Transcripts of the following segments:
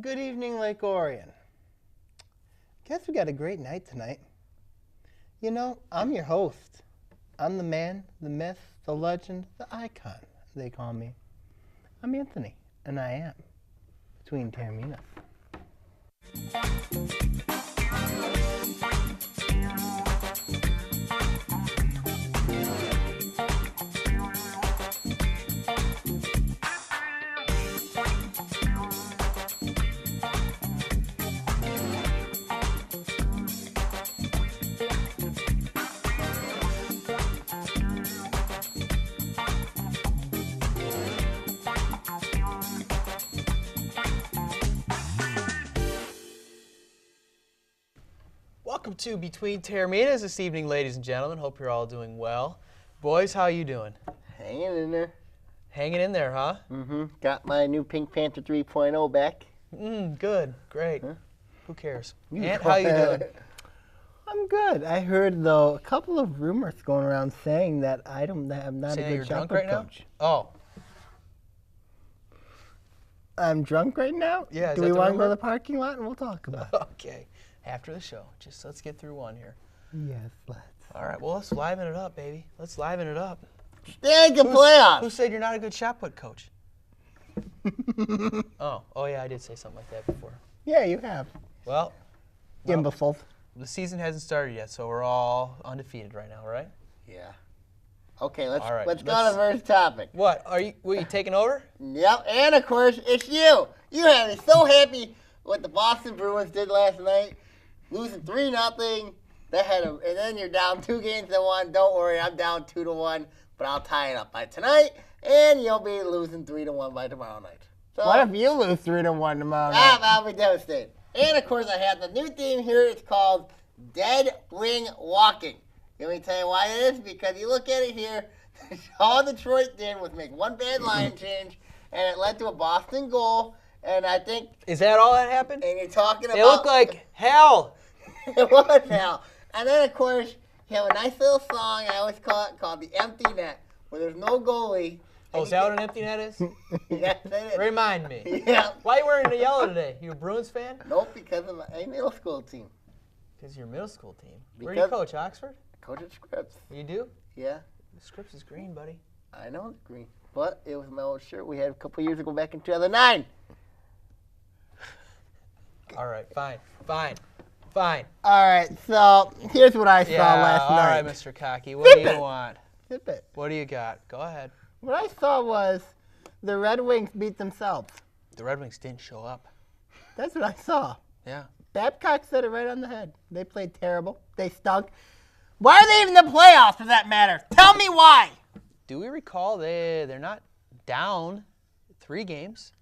Good evening, Lake Orion. Guess we got a great night tonight. You know, I'm your host. I'm the man, the myth, the legend, the icon, they call me. I'm Anthony, and I am between Taorminas. Welcome to Between Taorminas this evening, ladies and gentlemen. Hope you're all doing well. Boys, how you doing? Hanging in there. Hanging in there, huh? Got my new Pink Panther 3.0 back. Good. Great. Huh? Who cares? You Ant, go how you ahead. doing? I'm good. I heard, though, a couple of rumors going around saying that I'm not Saying a that good you're drunk shot right coach. now? Oh, I'm drunk right now? Yeah, is Do that we the want to go to rumor? the parking lot and we'll talk about it? okay. After the show. Just let's get through one here. Yes, let's. All right, well, let's liven it up, baby. Let's liven it up. Stank Who playoffs. said you're not a good shot put coach? Oh, yeah, I did say something like that before. Yeah, you have. Well, Imbeciles. the season hasn't started yet, so we're all undefeated right now, right? Yeah. Okay, let's All right, go to the first topic. What? Were you taking over? Yep, and of course, it's you. You had me so happy what the Boston Bruins did last night, losing 3-0. And then you're down 2-1. Don't worry, I'm down 2-1, but I'll tie it up by tonight, and you'll be losing 3-1 by tomorrow night. So, What if you lose 3-1 tomorrow night? I'll be devastated. And of course, I have the new theme here. It's called Dead Wing Walking. Let me tell you why it is. Because you look at it here, all Detroit did was make one bad line change, and it led to a Boston goal. And I think, Is that all that happened? and you're talking about. It looked like hell. It was now. And then, of course, you have a nice little song I always call it called The Empty Net, where there's no goalie. Oh, is that what an empty net is? Yes, it is. Remind me. Yeah. Why are you wearing the yellow today? You a Bruins fan? Nope, because of my middle school team. Because your middle school team. Where do you Because- coach? Oxford? Coach at Scripps. You do? Yeah. Scripps is green, buddy. I know it's green, but it was my old shirt we had a couple years ago back in 2009. All right, fine. All right, so here's what I saw last all night. right, Mr. Cocky. What do you want? Zip it. What do you got? Go ahead. What I saw was the Red Wings beat themselves. The Red Wings didn't show up. That's what I saw. Yeah. Babcock said it right on the head. They played terrible. They stunk. Why are they even in the playoffs, for that matter? Tell me why. Do we recall they're not down 3 games?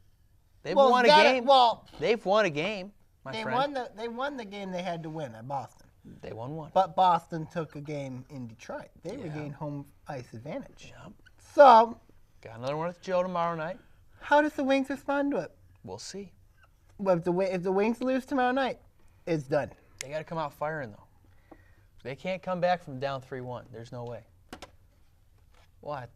They've Well, won a that- game. well, They've won a game, my they friend. won the game they had to win at Boston. They won one. But Boston took a game in Detroit. They Yeah. regained home ice advantage. Yep. So, Got another one with Joe tomorrow night. how does the Wings respond to it? We'll see. Well, if the Wings lose tomorrow night, it's done. They got to come out firing, though. They can't come back from down 3-1. There's no way. What?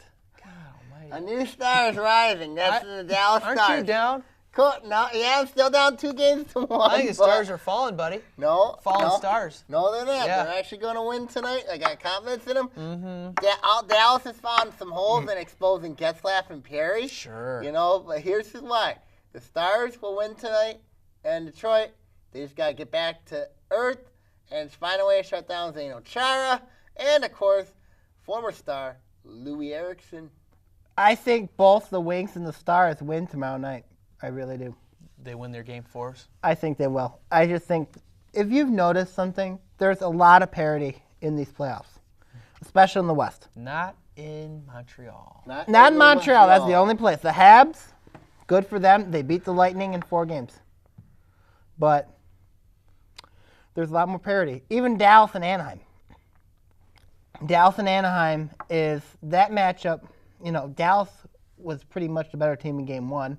God A almighty. new star is rising. That's the Dallas Aren't Stars. you down? Cool. No, yeah, I'm still down 2-1. I think the Stars are falling, buddy. No. Falling no. Stars. No, they're not. Yeah. They're actually going to win tonight. I got confidence in them. Mm-hmm. Dallas has found some holes in exposing Getzlaff and Perry. Sure. You know, but here's why. The Stars will win tonight, and Detroit, they just got to get back to earth and find a way to shut down Zdeno Chara, and, of course, former star Louis Eriksson. I think both the Wings and the Stars win tomorrow night. I really do. They win their game 4s. I think they will. I just think, if you've noticed something, there's a lot of parity in these playoffs, especially in the West. Not in Montreal. Not in Montreal. That's the only place. The Habs, good for them. They beat the Lightning in 4 games. But there's a lot more parity. Even Dallas and Anaheim. Dallas and Anaheim is that matchup. You know, Dallas was pretty much the better team in Game 1.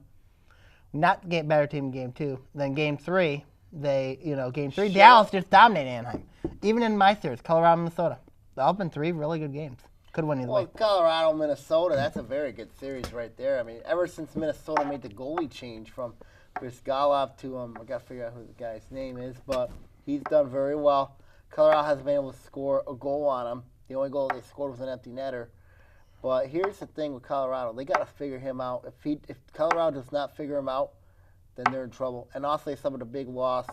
Not the better team in Game 2. Then Game 3, Game 3, Dallas just dominated Anaheim. Even in my series, Colorado, Minnesota. The open 3 really good games. Could win either Well, way. Colorado, Minnesota, that's a very good series right there. I mean, ever since Minnesota made the goalie change from Brisgalov to I got to figure out who the guy's name is, but he's done very well. Colorado hasn't been able to score a goal on him. The only goal they scored was an empty netter. But here's the thing with Colorado. They got to figure him out. If Colorado does not figure him out, then they're in trouble. And also some of the big loss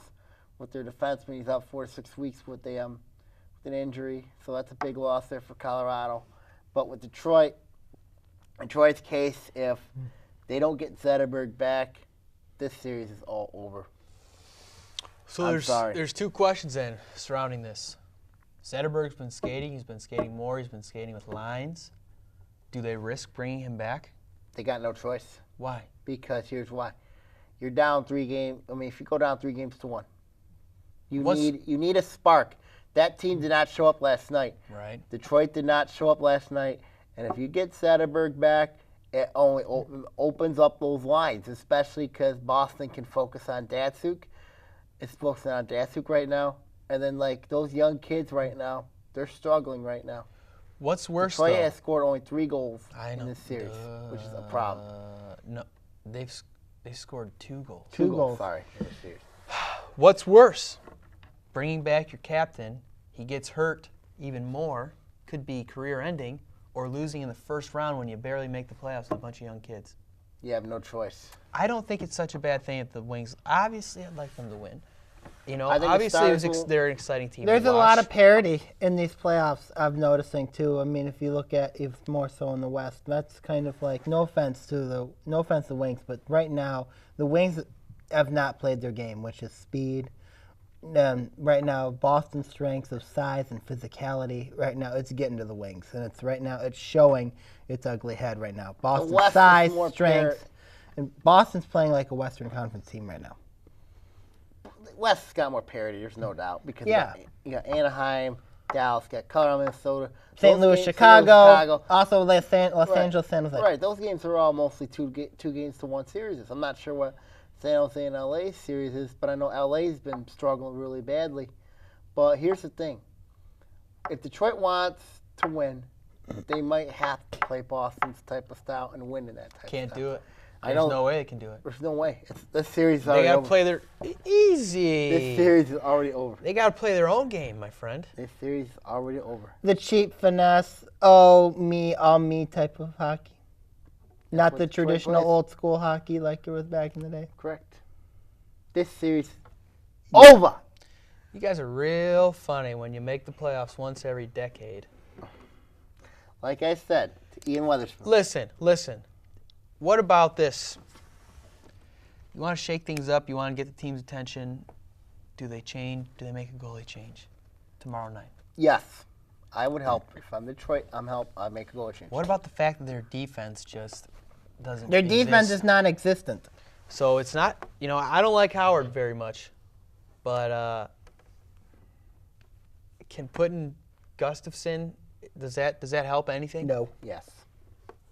with their defenseman. He's out 4 to 6 weeks with an injury. So that's a big loss there for Colorado. But with Detroit's case, if they don't get Zetterberg back, this series is all over. So there's 2 questions then surrounding this. Zetterberg's been skating. He's been skating more. He's been skating with lines. Do they risk bringing him back? They got no choice. Why? Because here's why. You're down 3 games. I mean, if you go down 3 games to 1, you need a spark. That team did not show up last night. Right. Detroit did not show up last night. And if you get Zetterberg back, it only opens up those lines, especially because Boston can focus on Datsuk. It's focusing on Datsuk right now. And then, like, those young kids right now, they're struggling right now. What's worse, Detroit though? has scored only 3 goals in this series, which is a problem. No, they've scored 2 goals. 2 goals, sorry, in this series. What's worse? Bringing back your captain, he gets hurt even more, could be career-ending, or losing in the first round when you barely make the playoffs with a bunch of young kids. You have no choice. I don't think it's such a bad thing if the Wings. Obviously, I'd like them to win. You know, I think obviously they're an exciting team. There's to a watch. lot of parity in these playoffs. I'm noticing too. I mean, if you look at even more so in the West, that's kind of like no offense to the Wings, but right now the Wings have not played their game, which is speed. Right now, Boston's strengths of size and physicality. Right now, it's getting to the Wings, and it's showing its ugly head right now. Boston's size, strength, and Boston's playing like a Western Conference team right now. West has got more parity, there's no doubt. Because you got Anaheim, Dallas, got Colorado, Minnesota. St. Louis, Chicago, also Los Angeles, San Jose. Right, those games are all mostly two games to 1 series. I'm not sure what San Jose and LA series is, but I know LA's been struggling really badly. But here's the thing. If Detroit wants to win, they might have to play Boston's type of style and win in that type of style. Can't do it. There's no way they can do it. There's no way. This series is already They got over. to play their easy. This series is already over. They got to play their own game, my friend. This series is already over. The cheap finesse, all me type of hockey. Not the traditional old school hockey like it was back in the day. Correct. This series over. You guys are real funny when you make the playoffs once every decade. Like I said to Ian Weatherspoon. Listen. What about this? You want to shake things up. You want to get the team's attention. Do they change? Do they make a goalie change tomorrow night? Yes. I would help. If I'm Detroit, I'd make a goalie change. What about the fact that their defense just doesn't Their defense exist? is non-existent. So it's not, I don't like Howard very much, but can putting Gustafsson, does that help anything? No. Yes.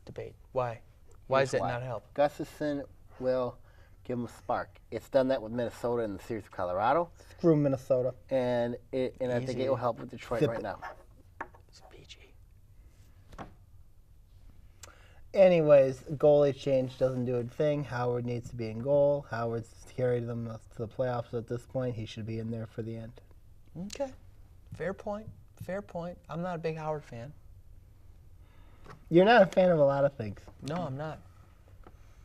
Debate. Why? Why does that not help? Gustafsson will give them a spark. It's done that with Minnesota in the series of Colorado. Screw Minnesota. And I think it will help with Detroit right now. It's PG. Anyways, goalie change doesn't do a thing. Howard needs to be in goal. Howard's carried them to the playoffs at this point. He should be in there for the end. Okay. Fair point. I'm not a big Howard fan. You're not a fan of a lot of things. No, I'm not.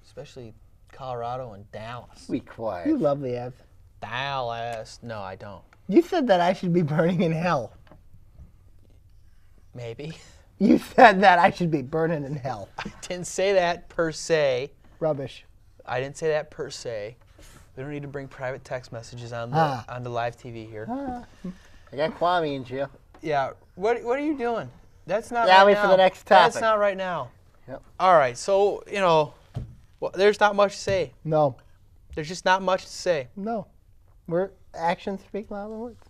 Especially Colorado and Dallas. Be quiet. You love the Avs. Dallas. No, I don't. You said that I should be burning in hell. Maybe. You said that I should be burning in hell. I didn't say that per se. Rubbish. I didn't say that per se. We don't need to bring private text messages on the live TV here. I got Kwame in jail. Yeah. What are you doing? That's not Yeah, right wait now. for the next topic. That's not right now. Yep. All right. So, there's not much to say. No. There's just not much to say. No. Actions speak louder than words.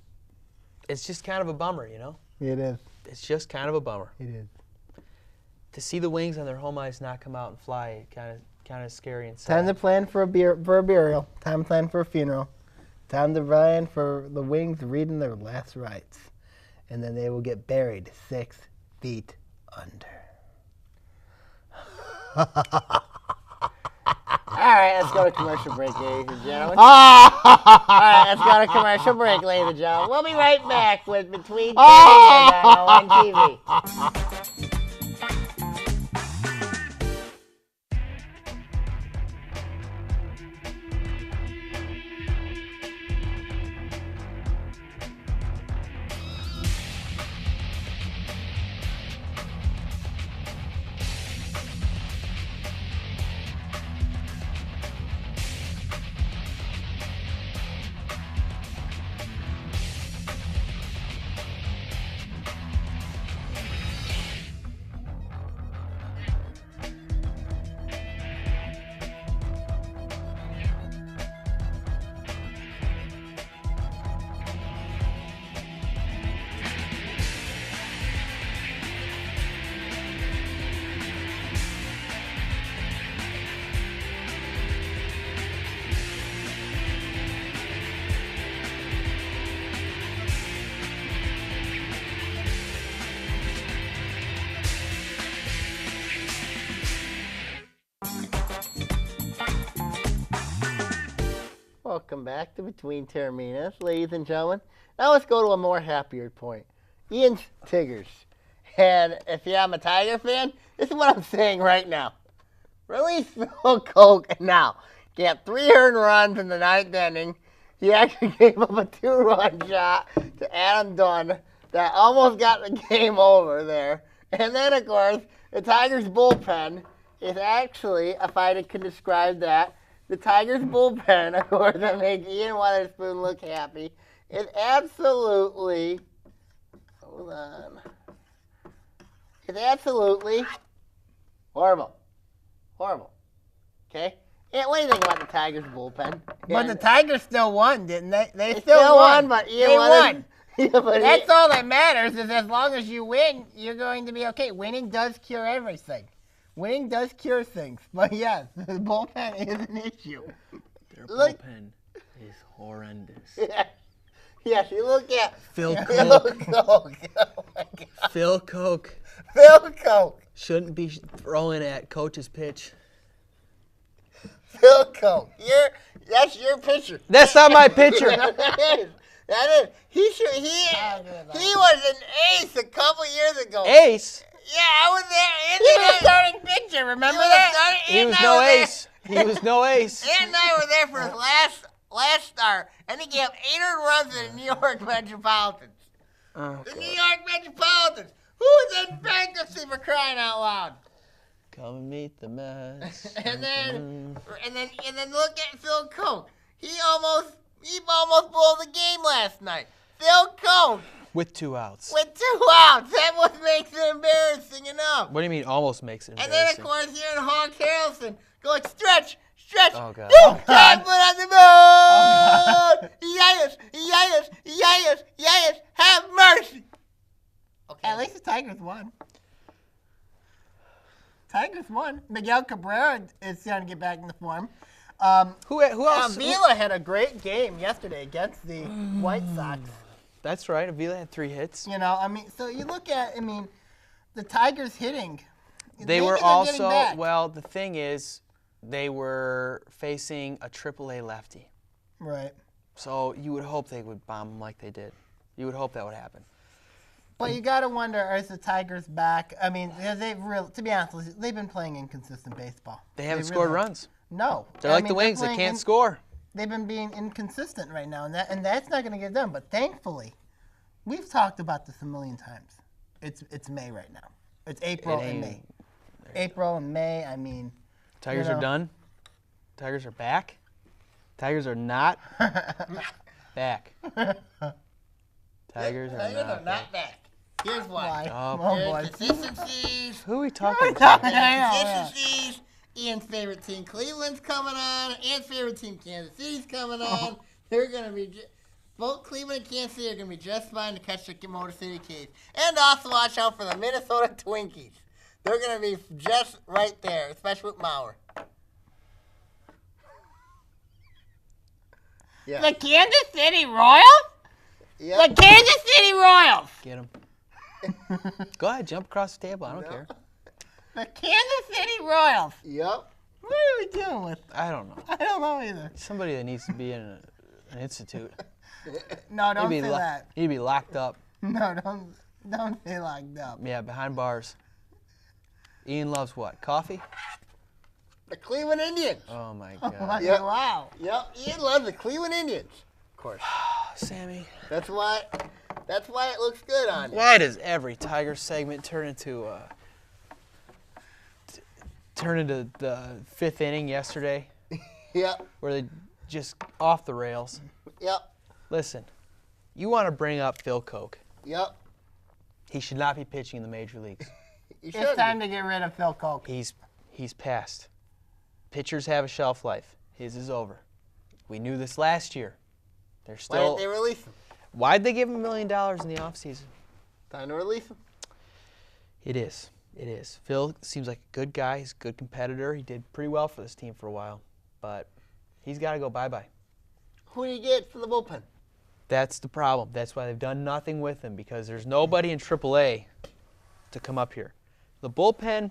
It's just kind of a bummer, It is. It's just kind of a bummer. It is. To see the Wings on their home ice not come out and fly, kind of scary and sad. Time to plan for a burial. Time to plan for a funeral. Time to plan for the Wings reading their last rites. And then they will get buried 6 feet under. right, let's go to commercial break, ladies and gentlemen. All All right, let's go to commercial break, ladies and gentlemen. We'll be right back with Between Terminas on TV. Welcome back to Between Taorminas, ladies and gentlemen. Now let's go to a more happier point. Ian's Tigers. And if I'm a Tiger fan, this is what I'm saying right now. Release Phil Coke now. He had 3 earned runs in the 9th inning. He actually gave up a 2-run shot to Adam Dunn that almost got the game over there. And then, of course, the Tigers bullpen is actually, if I could describe that, the Tigers bullpen, of course, that makes Ian Weatherspoon look happy, is absolutely, hold on, it's absolutely horrible. Horrible. Okay? And what do you think about the Tigers bullpen? But the Tigers still won, didn't they? They still won, but Ian they Weathers- won. Yeah, but That's all that matters is as long as you win, you're going to be okay. Winning does cure everything. Winning does cure things. But yes, the bullpen is an issue. Their Look- bullpen is horrendous. Yes, you look at Phil Phil Coke. Coke. Oh my God. Phil Coke Phil Coke. shouldn't be throwing at coach's pitch. Phil Coke. That's your pitcher. That's not my pitcher. That is. That is. He was an ace a couple years ago. Ace? Yeah, I was there. He was starting pitcher, remember that? He was no ace. He was no ace. Ant and I were there for his last start, and he gave 800 runs to the New York Metropolitans. Oh, The God. New York Metropolitans, who was in bankruptcy for crying out loud. Come and meet the Mets. And then look at Phil Coke. He almost blew the game last night. Phil Coke With 2 outs. with 2 outs. That what makes it embarrassing enough. What do you mean almost makes it And then of embarrassing? course here in Hawk Harrelson going stretch. Oh, God. You can't put on the moon. Yes. Have mercy. Okay. At least the Tigers won. Tigers won. Miguel Cabrera is going to get back into form. Who else? Avila had a great game yesterday against the White Sox. That's right. Avila had 3 hits. You know, I mean, so you look at, I mean, the Tigers hitting. They maybe were they're also, getting back. well, the thing is, they were facing a AAA lefty. Right. So you would hope they would bomb them like they did. You would hope that would happen. But you got to wonder, is the Tigers back? I mean, to be honest with you, they've been playing inconsistent baseball. They haven't really scored have. runs. No. They're I like mean, the Wings. They playing can't score. They've been being inconsistent right now, and that's not going to get done. But thankfully, we've talked about this a million times. It's May right now. It's April and May. April and May, I mean. Tigers you are know. done. Tigers are back. Tigers are not back. Tigers are not back. back. Here's why. Why? Oh, boy. There's consistencies. Who are we talking about? I know, yeah. Consistencies. Ian's favorite team, Cleveland's coming on. Ian's favorite team, Kansas City's coming on. They're going to be, both Cleveland and Kansas City are going to be just fine to catch the Motor City Case. And also watch out for the Minnesota Twinkies. They're going to be just right there, especially with Mauer. Yeah. The Kansas City Royals? Yep. The Kansas City Royals! Get him. Go ahead, jump across the table. I don't care. The Kansas City Royals! Yep. What are we dealing with? I don't know. I don't know either. Somebody that needs to be in an institute. No, don't He'd say be that. He'd be locked up. No, don't say locked up. Yeah, behind bars. Ian loves what? Coffee? The Cleveland Indians. Oh my God. Yep. Wow. Yep, Ian loves the Cleveland Indians. Of course. Sammy. That's why it looks good on you. Why does every Tiger segment turn into the fifth inning yesterday, Yep. where they just off the rails? Yep. Listen, you want to bring up Phil Koch. Yep. He should not be pitching in the major leagues. You It's should time be. to get rid of Phil Koch. He's past. Pitchers have a shelf life. His is over. We knew this last year. They're Why still. didn't they release him? Why'd they give him $1 million in the offseason? Time to release him. It is. It is. Phil seems like a good guy. He's a good competitor. He did pretty well for this team for a while. But he's got to go bye-bye. Who do you get for the bullpen? That's the problem. That's why they've done nothing with him, because there's nobody in AAA to come up here. The bullpen,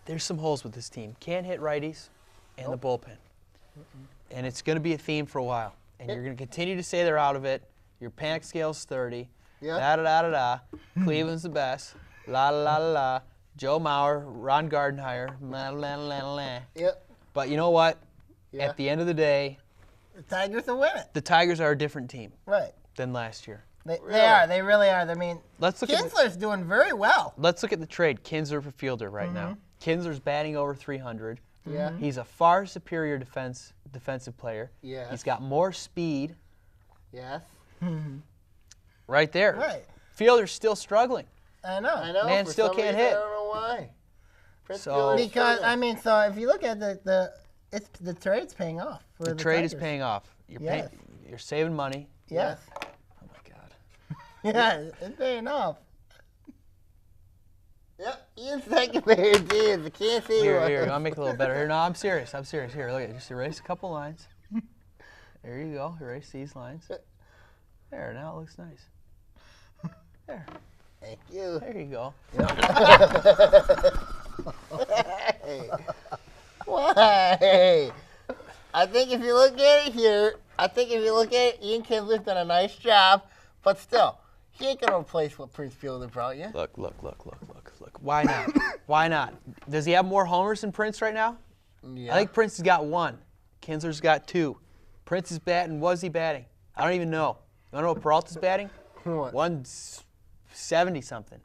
there's some holes with this team. Can't hit righties and the bullpen. And it's going to be a theme for a while. And you're going to continue to say they're out of it. Your panic scale's 30. Yeah. Da-da-da-da-da. Cleveland's the best. La-la-la-la. Joe Mauer, Ron Gardenhire. La-la-la-la. Yep. But you know what? Yeah. At the end of the day, The Tigers will win it. the Tigers are a different team Right. than last year. They Really? are. They really are. I mean, Let's look at Kinsler's doing very well. let's look at the trade. Kinsler for Fielder right now. Kinsler's batting over 300. Yeah. He's a far superior defensive player. Yes. He's got more speed Yes. right there. Right. Fielder's still struggling. I know. I know. Man for still some can't reason, hit. I don't know why. Prince So- Fielder's Because struggling. I mean, so if you look at the trade's paying off for The the trade is Tigers. paying off. Yes. You're saving money. Yes. Oh my God. Yeah, it's paying off. Yep. Ian's second favorite team is the Kansas City Here, Royals. I'll make it a little better. Here, no, I'm serious. Here, look at it. Just erase a couple lines. There you go. Erase these lines. There, now it looks nice. There. Thank you. There you go. Hey. Why? I think if you look at it here, Ian Kinsler's done a nice job, but still, he ain't gonna replace what Prince Fielder brought you. Look. Why not? Why not? Does he have more homers than Prince right now? Yeah. I think Prince has got 1. Kinsler's got 2. Prince is batting. What is he batting? I don't even know. You want to know what Peralta's batting? What? 170 something.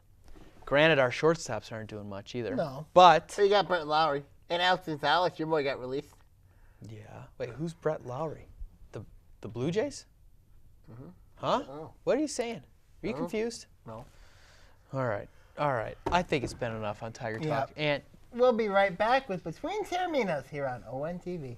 Granted, our shortstops aren't doing much either. No. But So you got Brett Lowry and Alex Gonzalez. Your boy got released. yeah. Wait, who's Brett Lowry? The Blue Jays? Huh? Oh. What are you saying? Are you confused? No. All right. I think it's been enough on Tiger Yeah. Talk. And We'll be right back with Between Taorminas here on ONTV.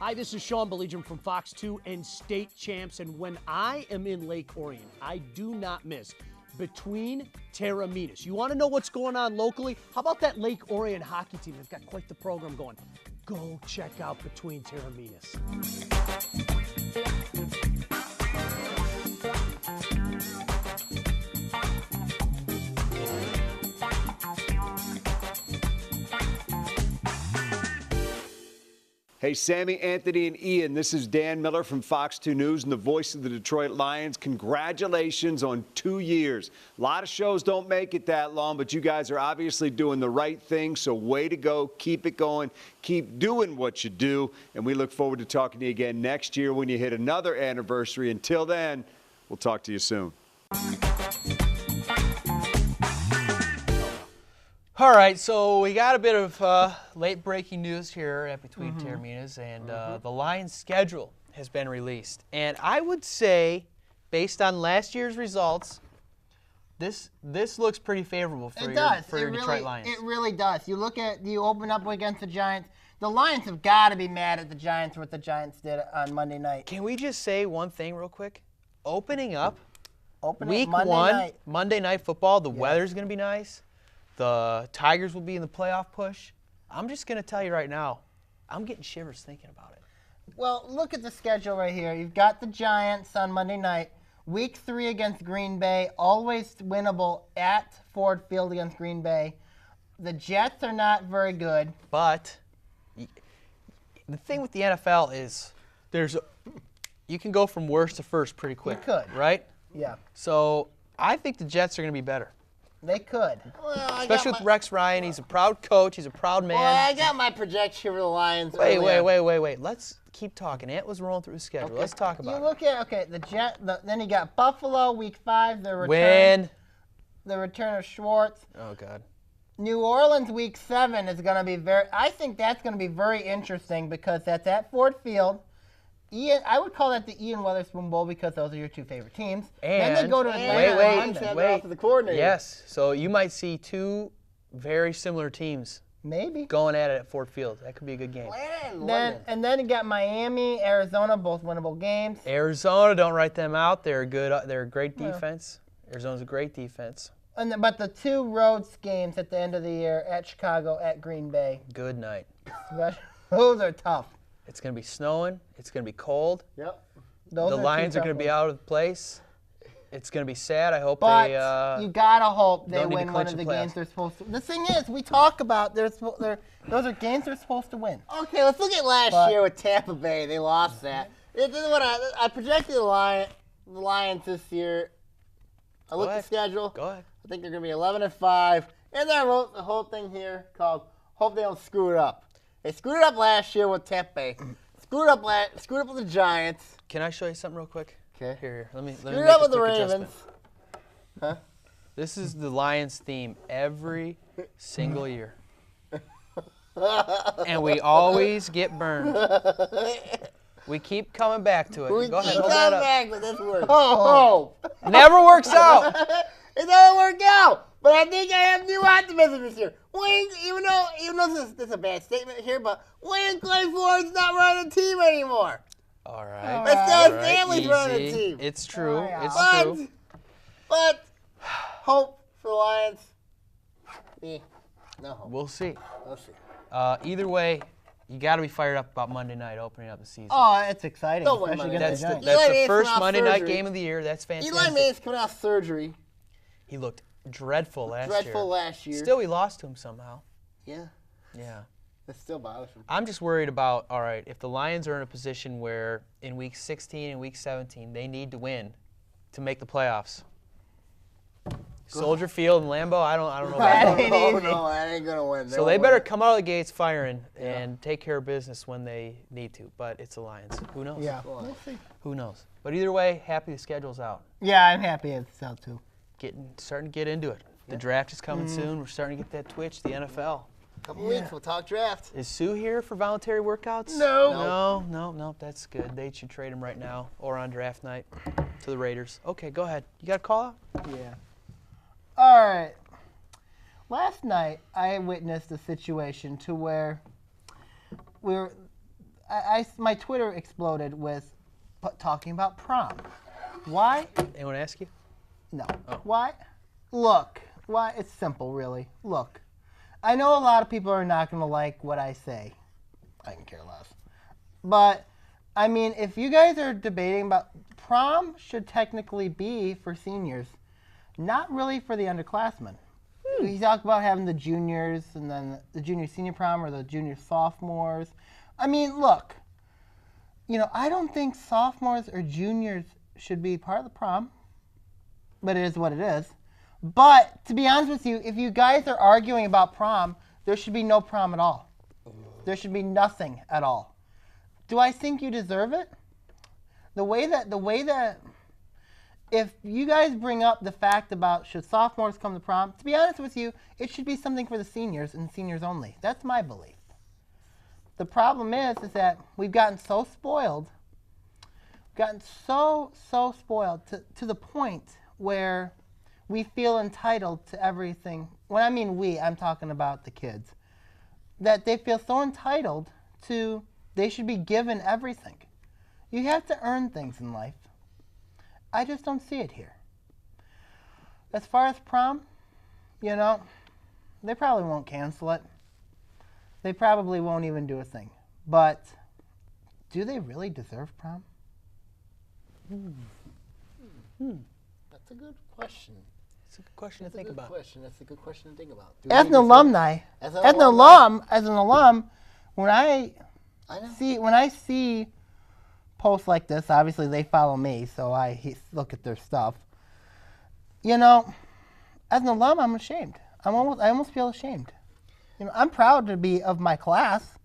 Hi, this is Sean Belligeum from Fox 2 and State Champs, and when I am in Lake Orion, I do not miss Between Taorminas. You want to know what's going on locally? How about that Lake Orion hockey team? They've got quite the program going. Go check out Between Taorminas. Hey, Sammy, Anthony, and Ian, this is Dan Miller from Fox 2 News and the voice of the Detroit Lions. Congratulations on 2 years. A lot of shows don't make it that long, but you guys are obviously doing the right thing, so way to go. Keep it going. Keep doing what you do, and we look forward to talking to you again next year when you hit another anniversary. Until then, we'll talk to you soon. all right, so we got a bit of late breaking news here at Between Taorminas, and the Lions' schedule has been released. And I would say, based on last year's results, this looks pretty favorable for your Detroit Lions. It really does. You open up against the Giants. The Lions have got to be mad at the Giants for what the Giants did on Monday night. Can we just say one thing real quick? Opening up, Monday Week 1, Monday Night Football, the Yeah. weather's going to be nice. The Tigers will be in the playoff push. I'm just going to tell you right now, I'm getting shivers thinking about it. Well, look at the schedule right here. You've got the Giants on Monday night, Week 3 against Green Bay, always winnable at Ford Field against Green Bay. The Jets are not very good. But the thing with the NFL is you can go from worst to first pretty quick. You could. Right? Yeah, So I think the Jets are going to be better. they could. Well, Especially with Rex Ryan. He's a proud coach. He's a proud man. Well, I got my projection for the Lions. Wait. earlier. Let's keep talking. Ant was rolling through his schedule. Let's talk You about it. look at then you got Buffalo week 5. The return of Schwartz. Oh, God. New Orleans week 7 is going to be I think that's going to be very interesting because that's at Ford Field. I would call that the Ian Weatherspoon Bowl because those are your 2 favorite teams. Then they And- go to Atlanta. Wait. The coordinator. Yes. So you might see 2 very similar teams Maybe. going at it at Ford Field. That could be a good game. Then you got Miami, Arizona, both winnable games. Arizona, don't write them out. They're good. They're a great defense. Arizona's a great defense. But the 2 road games at the end of the year at Chicago, at Green Bay, Good night. those are tough. It's going to be snowing. It's going to be cold. Yep. Those The are 2 Lions are tough going to be ones. out of place. It's going to be sad. I hope But they. you gotta hope they don't need to win one clinch of the the games playoffs. they're supposed to. The thing is, we talk about those are games they're supposed to win. Okay, let's look at last But- year with Tampa Bay. They lost that. This is what I projected the Lions this year. I looked at the schedule. Go ahead. I think they're going to be 11-5. And then I wrote the whole thing here called "Hope they don't screw it up." They screwed it up last year with Tampa Bay. Screwed up with the Giants. Can I show you something real quick? Okay. Here. Let me Screwed make it up a with the quick Ravens. adjustment. Huh? This is the Lions theme every single year. And we always get burned. We keep coming back to it. We Go ahead, keep hold that coming up. back with this word. Oh. Never works out. It doesn't work out. But I think I have new optimism this year. Even though this is a bad statement here, but Wayne Clayford's not running the team anymore. All right. That's All not family's running the easy. team. It's true. Oh, yeah. It's true. But hope for the Lions. No hope. We'll see. We'll see. Either way, you got to be fired up about Monday night opening up the season. Oh, it's exciting, Don't win especially Monday against that's the the, Giants. that's Eli the Manning's first coming off Monday night surgery. game of the year. That's fantastic. Eli Manning's coming off surgery. He looked dreadful Last year. Still, we lost to him somehow. Yeah. Yeah. That still bothers me. I'm just worried about, all right, if the Lions are in a position where in week 16 and week 17 they need to win to make the playoffs. Soldier Field and Lambeau, I don't know. That About ain't that. easy. No, I ain't going to win. So they better come out of the gates firing and take care of business when they need to. But it's the Lions. Who knows? Yeah, we'll see. Who knows? But either way, happy the schedule's out. Yeah, I'm happy it's out too. Starting to get into it. The draft is coming soon. We're starting to get that twitch, the NFL. Couple weeks, we'll talk draft. Is Sue here for voluntary workouts? No. No, that's good. They should trade him right now or on draft night to the Raiders. Okay, go ahead. You got a call out? Yeah. All right. Last night, I witnessed a situation to where my Twitter exploded with talking about prom. Why? Anyone ask you? No. Oh. Why? Look. Why? It's simple, really. Look. I know a lot of people are not going to like what I say. I can care less. But, I mean, if you guys are debating about prom should technically be for seniors, not really for the underclassmen. You talk about having the juniors and then the junior senior prom or the junior sophomores. I mean, look, I don't think sophomores or juniors should be part of the prom, but it is what it is. But to be honest with you, if you guys are arguing about prom, there should be no prom at all. There should be nothing at all. Do I think you deserve it? The way that if you guys bring up the fact about should sophomores come to prom, to be honest with you, it should be something for the seniors and seniors only. That's my belief. The problem is that we've gotten so spoiled, so spoiled to the point where we feel entitled to everything. When I mean we, I'm talking about the kids. That they feel so entitled to, they should be given everything. You have to earn things in life. I just don't see it here. As far as prom, they probably won't cancel it. They probably won't even do a thing. But do they really deserve prom? That's a good question. It's a good question to think about. That's a good question to think about. As an alumni, as an alum, when I see posts like this, obviously they follow me, so I look at their stuff. You know, as an alum, I'm ashamed. I almost feel ashamed. You know, I'm proud to be of my class,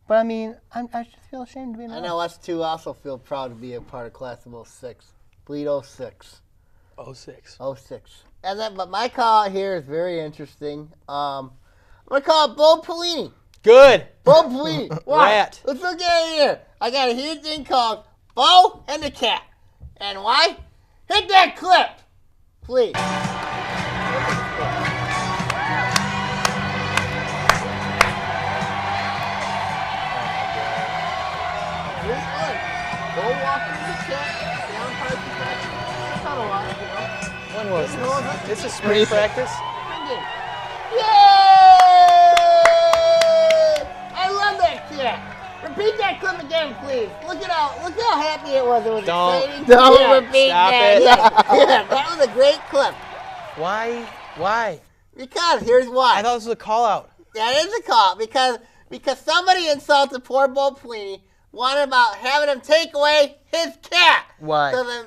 but I mean, I just feel ashamed to be an alum. I know us two also feel proud to be a part of class of 06. Bleed 06. 06. 06. And then, but my call out here is very interesting. I'm going to call it Bo Pelini. Good. Bo Pelini. Why? Rat. Let's look at it here. I got a huge thing called Bo and the Cat. And why? Hit that clip, please. Go walking the cat, down past the practice. Kind of like, you know. When was this? This is spring practice? Yay! I love that cat. Repeat that clip again, please. Look how happy it was. It was exciting. Don't repeat stop that. it. Yeah, that was a great clip. Why? Because here's why. I thought this was a call out. That is a call because somebody insulted poor Bo Pelini, wanted about having him take away his cat. Why? So then,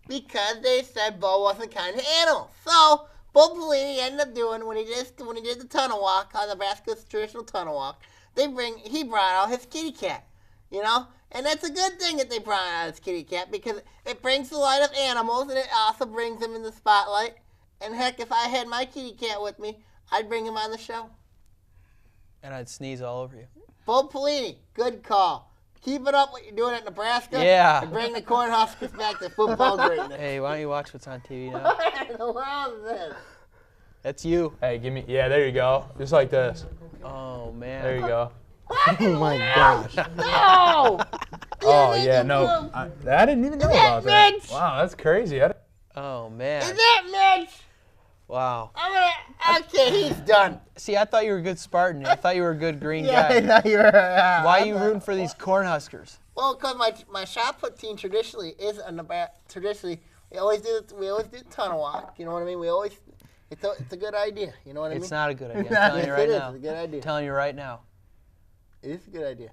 because they said Bo wasn't kind to animals. So Bo Pelini ended up doing when he did the tunnel walk on Nebraska's traditional tunnel walk. He brought out his kitty cat, you know, and that's a good thing that they brought out his kitty cat because it brings the light of animals and it also brings them in the spotlight. And heck, if I had my kitty cat with me, I'd bring him on the show. And I'd sneeze all over you. Bo Pelini, good call. Keep it up what you're doing at Nebraska. Yeah. And bring the Cornhuskers back to football greatness. Hey, why don't you watch what's on TV now? What in the world is this? That's you. Hey, give me. Yeah, there you go. Just like this. Oh, man. There you go. Oh my gosh. No! Oh yeah, no. I didn't even know about that. Mitch? Wow, that's crazy. Oh, man. Is that Mitch? Wow. Okay, he's done. See, I thought you were a good Spartan. I thought you were a good green Yeah, I guy. thought you were. Why are you rooting for these Cornhuskers? Well, because my shot put team traditionally is a Nebraska. Traditionally, we always do the tunnel walk. You know what I mean? It's a good idea. You know what I mean? It's not a good idea. I'm telling you Yes, right it is. now. It's a good idea. I'm telling you right now. It is a good idea.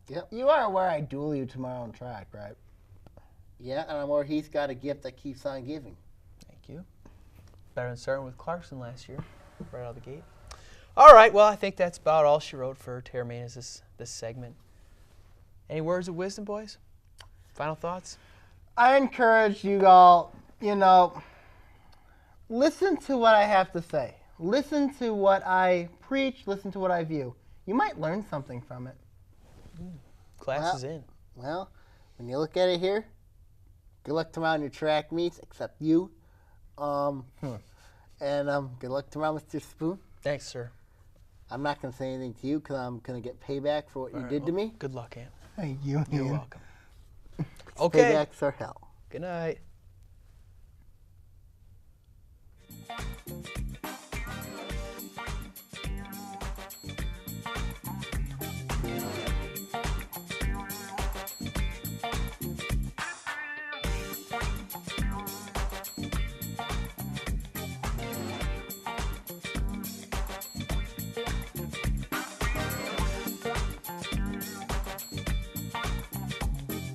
Yep. You are where I duel you tomorrow on track, right? Yeah, and I'm where he's got a gift that keeps on giving. Thank you. Better than starting with Clarkson last year, right out of the gate. All right, well, I think that's about all she wrote for Taorminas this segment. Any words of wisdom, boys? Final thoughts? I encourage you all, listen to what I have to say. Listen to what I preach. Listen to what I view. You might learn something from it. Class is in. Well, when you look at it here, good luck tomorrow in your track meets, except you. And good luck tomorrow, Mr. Spoon. Thanks, sir. I'm not going to say anything to you because I'm going to get payback for what you did to me. Good luck, Ant. Thank you. You're welcome. Okay. Paybacks are hell. Good night.